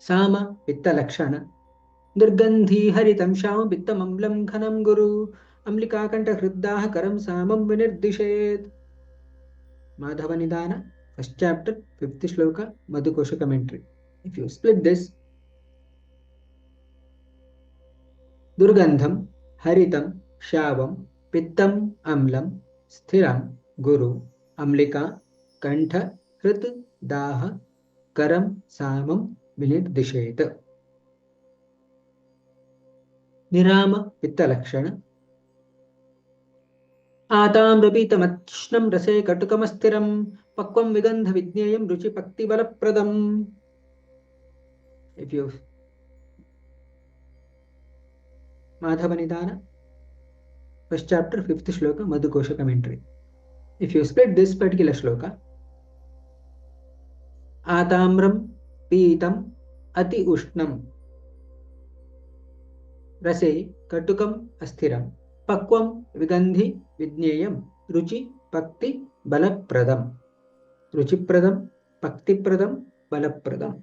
साम पित्तलक्षण दुर्गन्धी हरितं श्याम पित्तमम्लं घनं गुरु अम्लिकाकण्ठहृद्दाह करं सामं विनिर्दिशेत् माधवनिदान first chapter 5th shloka madhukosha commentary. If you split this, दुर्गन्धं हरितं श्यावं पित्तम् अम्लं स्थिरं गुरु अम्लिका कंठ हृत् दाह करं सामं विनिर्दिशेत् निराम पित्तलक्षण आताम्रपीतमक्ष्णं रसे कटुकमस्थिरं पक्वं विगन्धविज्ञेयं रुचिपक्तिबलप्रदम्. If you Madhavanidana, first chapter, 5th shloka, Madhukosha commentary. If you split this particular shloka, Atamram Pitam Ati Ushnam Rase Katukam Asthiram Pakvam Vigandhi Vidnyayam Ruchi Pakti Balapradam. Ruchi Pradam, Pakti Pradam, Balapradam.